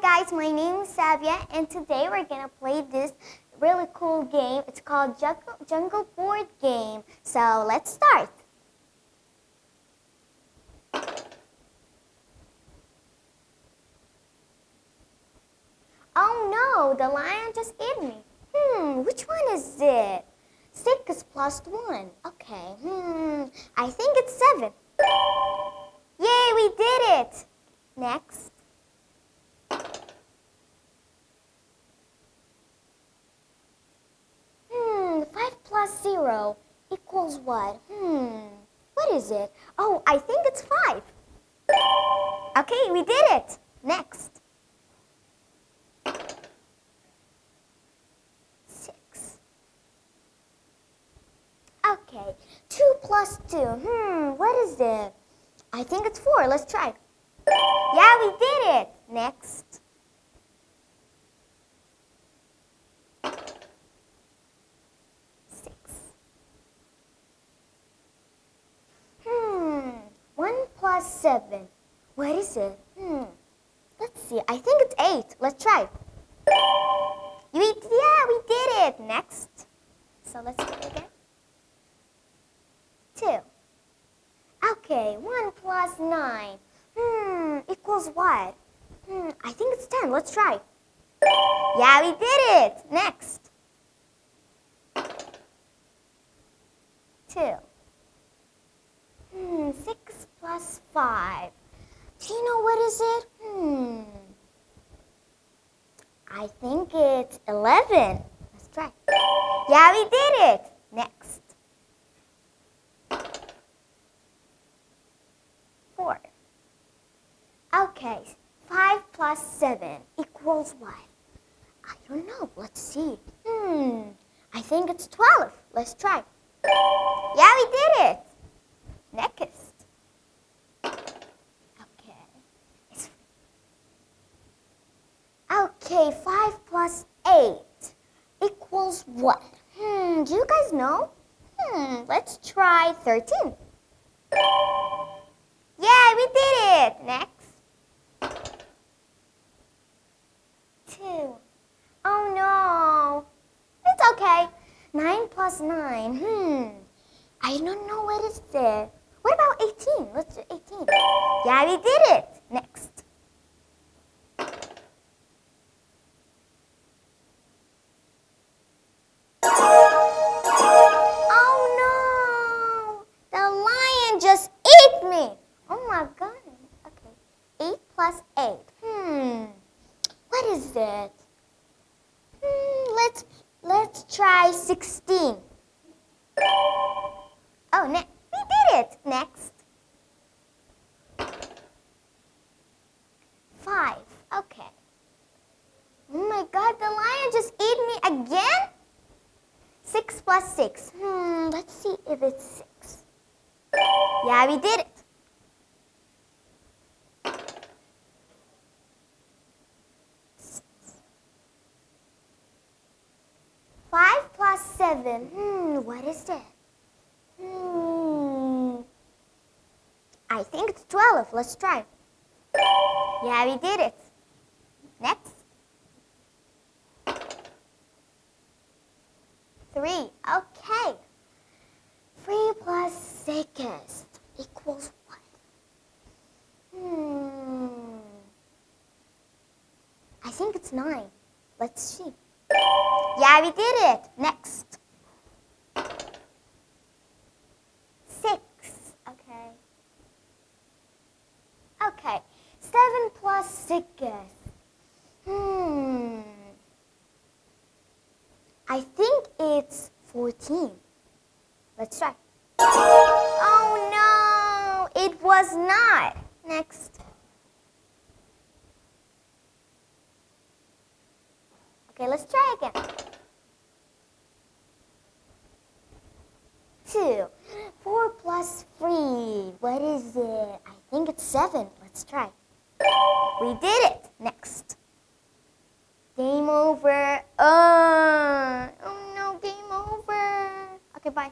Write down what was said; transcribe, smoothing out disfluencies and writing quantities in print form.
guys, my name is Savia and today we're gonna play this really cool game. It's called Jungle Board Game. So let's start. Oh no, the lion just ate me. Which one is it? 6 plus 1. Okay, I think it's 7. Yay, we did it! Next. 5 plus 0 equals what? What is it? Oh, I think it's 5. Okay, we did it. Next. 6. Okay, 2 plus 2. What is it? I think it's 4. Let's try. Yeah, we did it. Next. 1 plus 7. What is it? Let's see. I think it's 8. Let's try. Yeah, we did it. Next. So let's do it again. 2. Okay, 1 plus 9. Equals what? I think it's 10. Let's try. Yeah, we did it. Next. 2. 6 plus 5. Do you know what is it? I think it's 11. Let's try. Yeah, we did it. Next. 4. Okay, 5 plus 7 equals what? I don't know. Let's see. I think it's 12. Let's try. Yeah, we did it. Next. Okay, 5 plus 8 equals what? Do you guys know? Let's try 13. Yeah, we did it. Next. 2. Oh no. It's okay. 9 plus 9. I don't know what is it. What about 18? Let's do 18. Yeah, we did it. Next. 8. What is it? Let's try 16. Oh, we did it. Next. 5. Okay. Oh my God, the lion just ate me again? 6 plus 6. Let's see if it's 6. Yeah, we did it. 5 plus 7. What is that? I think it's 12. Let's try. Yeah, we did it. Next. 3. Okay. 3 plus 6 equals what? I think it's 9. Let's see. Yeah, we did it. Next. 6. Okay. Okay. 7 plus 6. I think it's 14. Let's try. Oh no, it was not. Next. Okay, let's try again. 2. 4 plus 3. What is it? I think it's 7. Let's try. We did it. Next. Game over. Oh no, game over. Okay, bye.